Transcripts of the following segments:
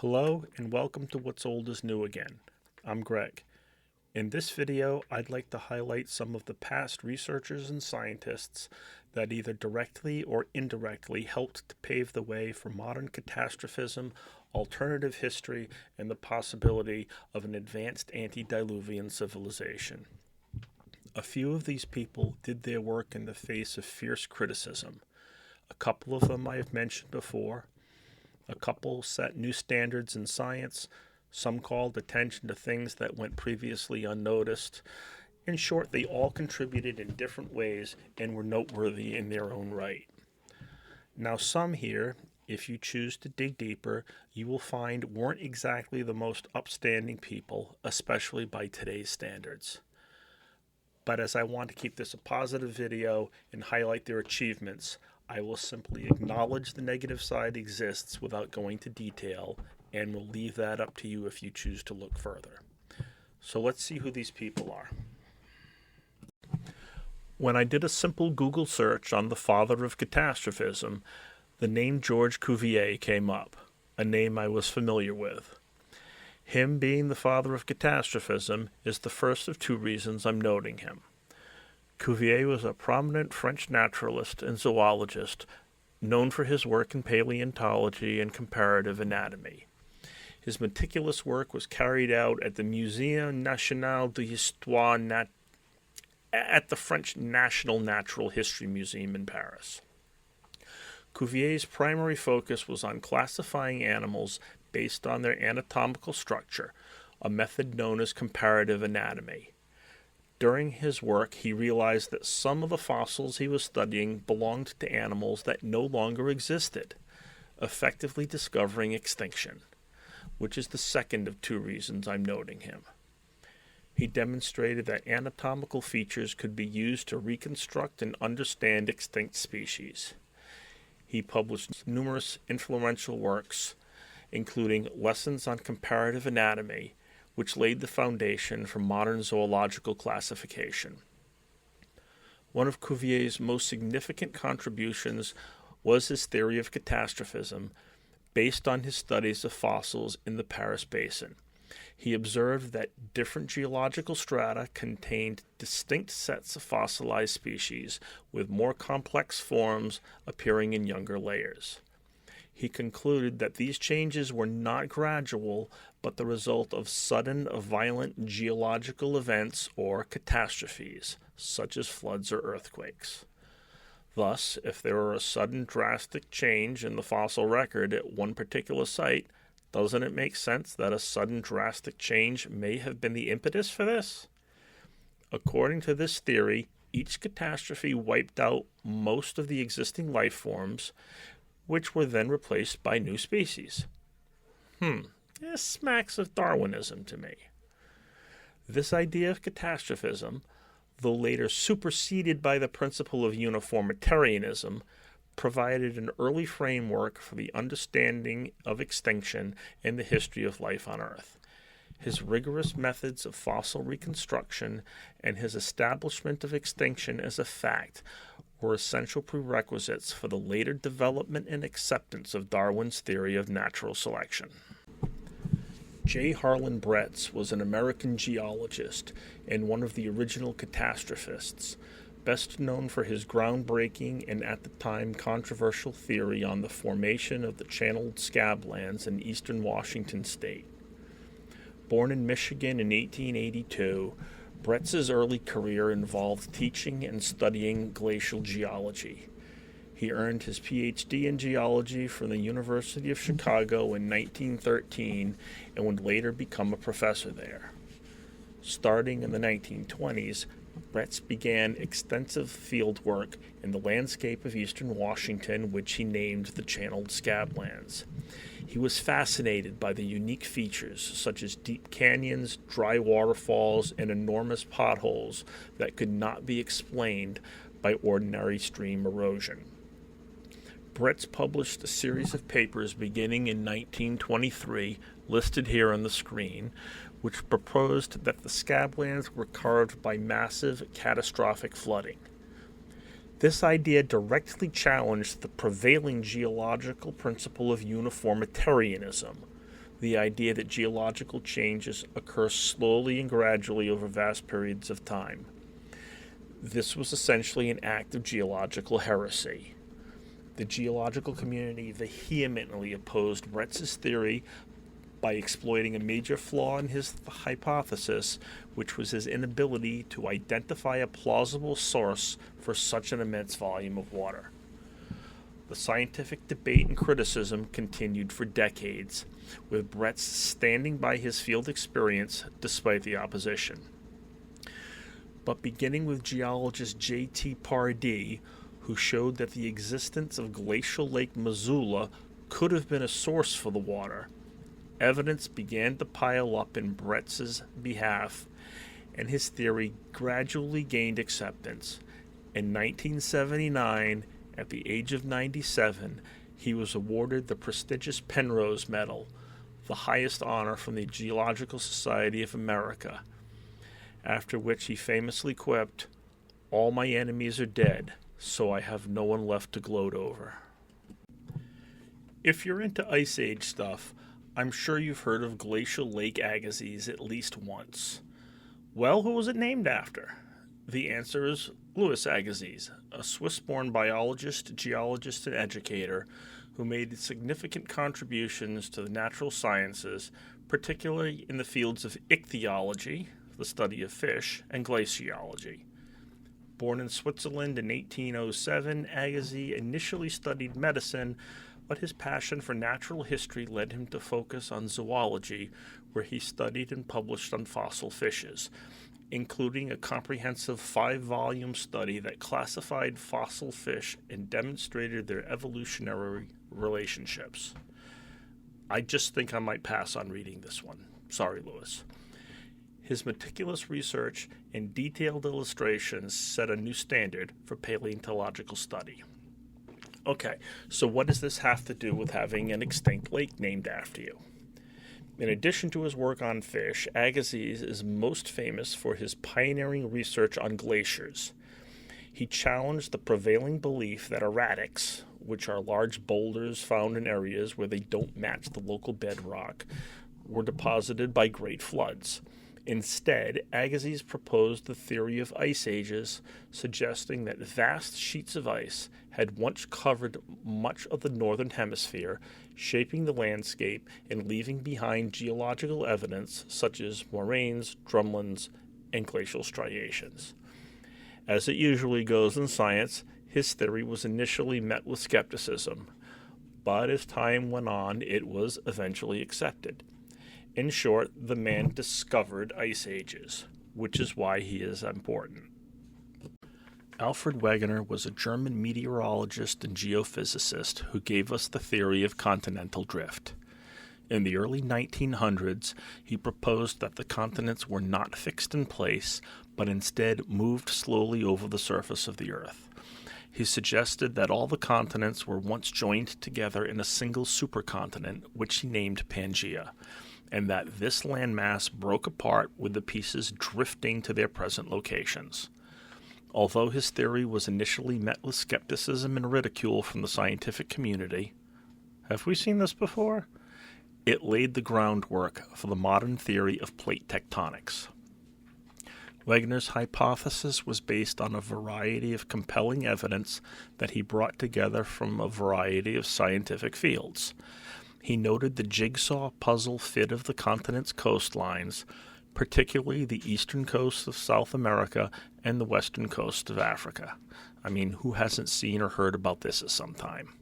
Hello and welcome to What's Old is New Again. I'm Greg. In this video, I'd like to highlight some of the past researchers and scientists that either directly or indirectly helped to pave the way for modern catastrophism, alternative history, and the possibility of an advanced antediluvian civilization. A few of these people did their work in the face of fierce criticism. A couple of them I have mentioned before. A couple set new standards in science. Some called attention to things that went previously unnoticed. In short, they all contributed in different ways and were noteworthy in their own right. Now, some here, if you choose to dig deeper, you will find weren't exactly the most upstanding people, especially by today's standards. But as I want to keep this a positive video and highlight their achievements, I will simply acknowledge the negative side exists without going to detail, and will leave that up to you if you choose to look further. So let's see who these people are. When I did a simple Google search on the father of catastrophism, the name George Cuvier came up, a name I was familiar with. Him being the father of catastrophism is the first of two reasons I'm noting him. Cuvier was a prominent French naturalist and zoologist known for his work in paleontology and comparative anatomy. His meticulous work was carried out at the Musée National d'Histoire at the French National Natural History Museum in Paris. Cuvier's primary focus was on classifying animals based on their anatomical structure, a method known as comparative anatomy. During his work, he realized that some of the fossils he was studying belonged to animals that no longer existed, effectively discovering extinction, which is the second of two reasons I'm noting him. He demonstrated that anatomical features could be used to reconstruct and understand extinct species. He published numerous influential works, including Lessons on Comparative Anatomy, which laid the foundation for modern zoological classification. One of Cuvier's most significant contributions was his theory of catastrophism, based on his studies of fossils in the Paris Basin. He observed that different geological strata contained distinct sets of fossilized species, with more complex forms appearing in younger layers. He concluded that these changes were not gradual, but the result of sudden, violent geological events or catastrophes, such as floods or earthquakes. Thus, if there were a sudden drastic change in the fossil record at one particular site, doesn't it make sense that a sudden drastic change may have been the impetus for this? According to this theory, each catastrophe wiped out most of the existing life forms, which were then replaced by new species. This smacks of Darwinism to me. This idea of catastrophism, though later superseded by the principle of uniformitarianism, provided an early framework for the understanding of extinction and the history of life on Earth. His rigorous methods of fossil reconstruction and his establishment of extinction as a fact were essential prerequisites for the later development and acceptance of Darwin's theory of natural selection. J. Harlan Bretz was an American geologist and one of the original catastrophists, best known for his groundbreaking and at the time controversial theory on the formation of the channeled scablands in eastern Washington state. Born in Michigan in 1882, Bretz's early career involved teaching and studying glacial geology. He earned his Ph.D. in geology from the University of Chicago in 1913 and would later become a professor there. Starting in the 1920s, Bretz began extensive field work in the landscape of eastern Washington, which he named the channeled scablands. He was fascinated by the unique features such as deep canyons, dry waterfalls, and enormous potholes that could not be explained by ordinary stream erosion. Bretz published a series of papers beginning in 1923, listed here on the screen, which proposed that the scablands were carved by massive, catastrophic flooding. This idea directly challenged the prevailing geological principle of uniformitarianism, the idea that geological changes occur slowly and gradually over vast periods of time. This was essentially an act of geological heresy. The geological community vehemently opposed Bretz's theory by exploiting a major flaw in his hypothesis, which was his inability to identify a plausible source for such an immense volume of water. The scientific debate and criticism continued for decades, with Bretz standing by his field experience despite the opposition. But beginning with geologist J.T. Pardee, who showed that the existence of glacial Lake Missoula could have been a source for the water, evidence began to pile up in Bretz's behalf, and his theory gradually gained acceptance. In 1979, at the age of 97, he was awarded the prestigious Penrose Medal, the highest honor from the Geological Society of America, after which he famously quipped, "All my enemies are dead, so I have no one left to gloat over." If you're into Ice Age stuff, I'm sure you've heard of Glacial Lake Agassiz at least once. Well, who was it named after? The answer is Louis Agassiz, a Swiss-born biologist, geologist, and educator who made significant contributions to the natural sciences, particularly in the fields of ichthyology, the study of fish, and glaciology. Born in Switzerland in 1807, Agassiz initially studied medicine, but his passion for natural history led him to focus on zoology, where he studied and published on fossil fishes, including a comprehensive 5-volume study that classified fossil fish and demonstrated their evolutionary relationships. I just think I might pass on reading this one. Sorry, Louis. His meticulous research and detailed illustrations set a new standard for paleontological study. Okay, so what does this have to do with having an extinct lake named after you? In addition to his work on fish, Agassiz is most famous for his pioneering research on glaciers. He challenged the prevailing belief that erratics, which are large boulders found in areas where they don't match the local bedrock, were deposited by great floods. Instead, Agassiz proposed the theory of ice ages, suggesting that vast sheets of ice had once covered much of the northern hemisphere, shaping the landscape and leaving behind geological evidence such as moraines, drumlins, and glacial striations. As it usually goes in science, his theory was initially met with skepticism, but as time went on, it was eventually accepted. In short, the man discovered ice ages, which is why he is important. Alfred Wegener was a German meteorologist and geophysicist who gave us the theory of continental drift. In the early 1900s, he proposed that the continents were not fixed in place, but instead moved slowly over the surface of the Earth. He suggested that all the continents were once joined together in a single supercontinent, which he named Pangaea, and that this landmass broke apart with the pieces drifting to their present locations. Although his theory was initially met with skepticism and ridicule from the scientific community, have we seen this before? It laid the groundwork for the modern theory of plate tectonics. Wegener's hypothesis was based on a variety of compelling evidence that he brought together from a variety of scientific fields. He noted the jigsaw puzzle fit of the continent's coastlines, particularly the eastern coast of South America and the western coast of Africa. I mean, who hasn't seen or heard about this at some time?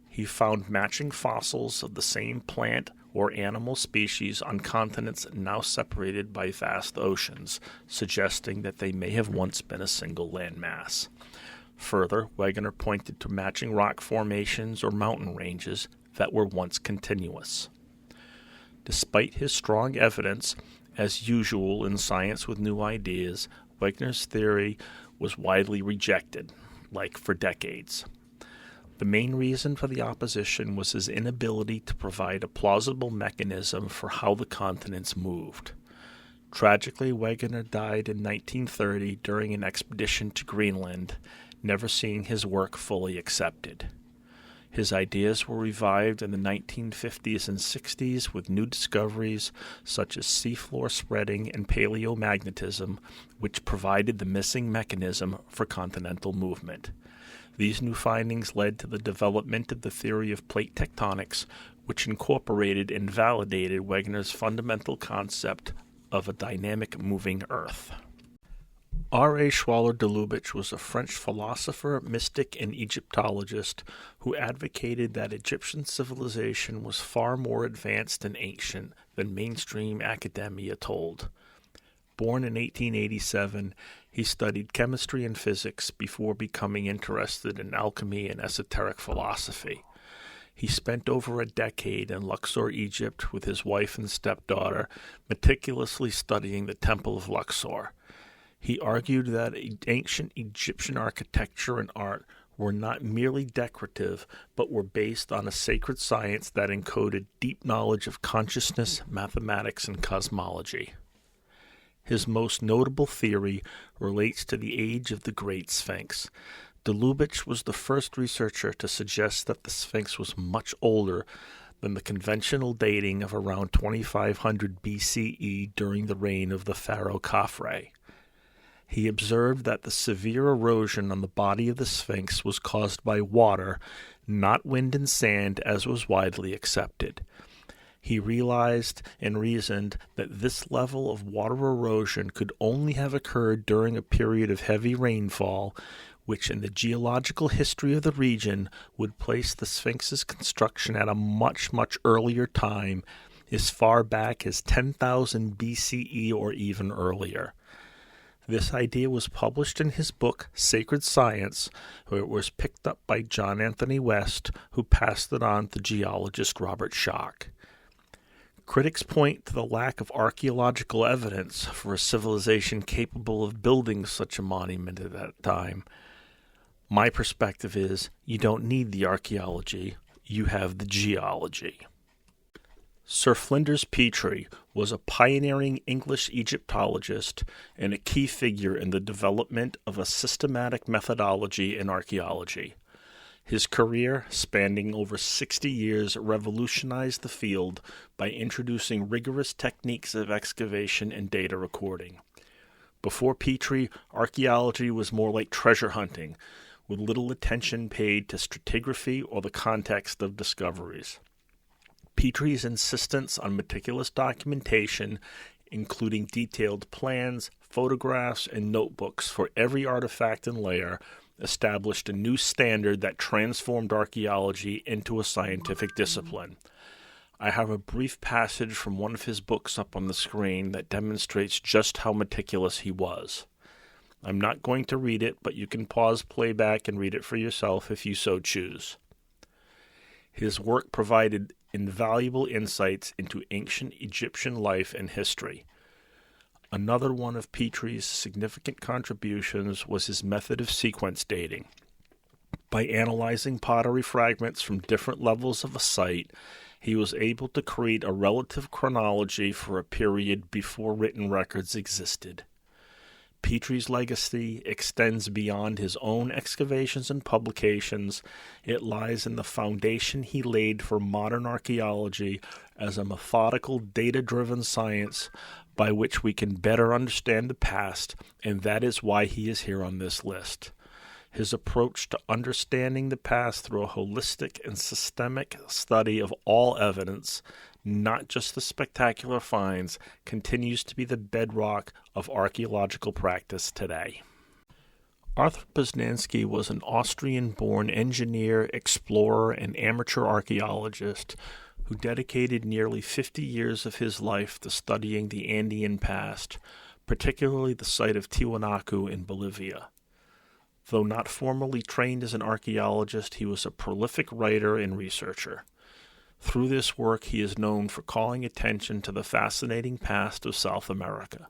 He found matching fossils of the same plant or animal species on continents now separated by vast oceans, suggesting that they may have once been a single landmass. Further, Wegener pointed to matching rock formations or mountain ranges that were once continuous. Despite his strong evidence, as usual in science with new ideas, Wegener's theory was widely rejected, like for decades. The main reason for the opposition was his inability to provide a plausible mechanism for how the continents moved. Tragically, Wegener died in 1930 during an expedition to Greenland, never seeing his work fully accepted. His ideas were revived in the 1950s and 60s with new discoveries such as seafloor spreading and paleomagnetism, which provided the missing mechanism for continental movement. These new findings led to the development of the theory of plate tectonics, which incorporated and validated Wegener's fundamental concept of a dynamic moving Earth. R.A. Schwaller de Lubitsch was a French philosopher, mystic, and Egyptologist who advocated that Egyptian civilization was far more advanced and ancient than mainstream academia told. Born in 1887, he studied chemistry and physics before becoming interested in alchemy and esoteric philosophy. He spent over a decade in Luxor, Egypt, with his wife and stepdaughter, meticulously studying the Temple of Luxor. He argued that ancient Egyptian architecture and art were not merely decorative, but were based on a sacred science that encoded deep knowledge of consciousness, mathematics, and cosmology. His most notable theory relates to the age of the Great Sphinx. De Lubitsch was the first researcher to suggest that the Sphinx was much older than the conventional dating of around 2500 BCE during the reign of the pharaoh Khafre. He observed that the severe erosion on the body of the Sphinx was caused by water, not wind and sand as was widely accepted. He realized and reasoned that this level of water erosion could only have occurred during a period of heavy rainfall, which in the geological history of the region would place the Sphinx's construction at a much, much earlier time, as far back as 10,000 BCE or even earlier. This idea was published in his book, Sacred Science, where it was picked up by John Anthony West, who passed it on to geologist Robert Schoch. Critics point to the lack of archaeological evidence for a civilization capable of building such a monument at that time. My perspective is, you don't need the archaeology, you have the geology. Sir Flinders Petrie was a pioneering English Egyptologist and a key figure in the development of a systematic methodology in archaeology. His career, spanning over 60 years, revolutionized the field by introducing rigorous techniques of excavation and data recording. Before Petrie, archaeology was more like treasure hunting, with little attention paid to stratigraphy or the context of discoveries. Petrie's insistence on meticulous documentation, including detailed plans, photographs, and notebooks for every artifact and layer, established a new standard that transformed archaeology into a scientific discipline. I have a brief passage from one of his books up on the screen that demonstrates just how meticulous he was. I'm not going to read it, but you can pause playback and read it for yourself if you so choose. His work provided invaluable insights into ancient Egyptian life and history. Another one of Petrie's significant contributions was his method of sequence dating. By analyzing pottery fragments from different levels of a site, he was able to create a relative chronology for a period before written records existed. Petrie's legacy extends beyond his own excavations and publications. It lies in the foundation he laid for modern archaeology as a methodical, data-driven science by which we can better understand the past, and that is why he is here on this list. His approach to understanding the past through a holistic and systemic study of all evidence, not just the spectacular finds, continues to be the bedrock of archaeological practice today. Arthur Poznański was an Austrian-born engineer, explorer, and amateur archaeologist who dedicated nearly 50 years of his life to studying the Andean past, particularly the site of Tiwanaku in Bolivia. Though not formally trained as an archaeologist, he was a prolific writer and researcher. Through this work, he is known for calling attention to the fascinating past of South America.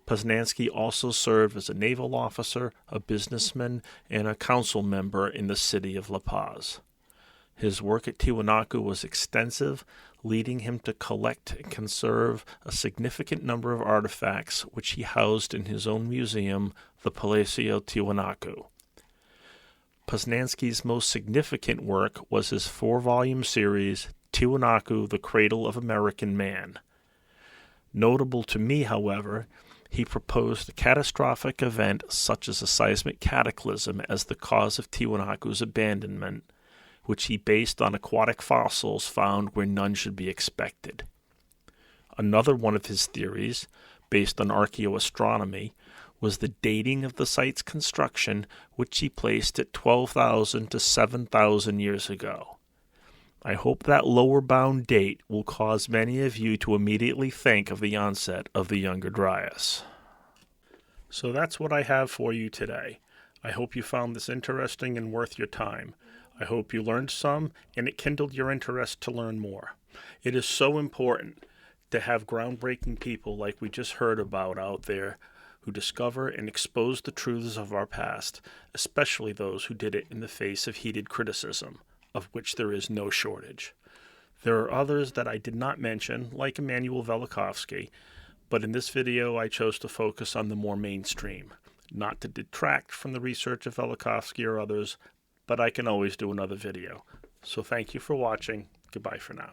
Poznański also served as a naval officer, a businessman, and a council member in the city of La Paz. His work at Tiwanaku was extensive, leading him to collect and conserve a significant number of artifacts which he housed in his own museum, the Palacio Tiwanaku. Poznański's most significant work was his 4-volume series, Tiwanaku, the Cradle of American Man. Notable to me, however, he proposed a catastrophic event such as a seismic cataclysm as the cause of Tiwanaku's abandonment, which he based on aquatic fossils found where none should be expected. Another one of his theories, based on archaeoastronomy, was the dating of the site's construction, which he placed at 12,000 to 7,000 years ago. I hope that lower bound date will cause many of you to immediately think of the onset of the Younger Dryas. So that's what I have for you today. I hope you found this interesting and worth your time. I hope you learned some and it kindled your interest to learn more. It is so important to have groundbreaking people like we just heard about out there who discover and expose the truths of our past, especially those who did it in the face of heated criticism, of which there is no shortage. There are others that I did not mention, like Immanuel Velikovsky, but in this video I chose to focus on the more mainstream, not to detract from the research of Velikovsky or others, but I can always do another video. So thank you for watching. Goodbye for now.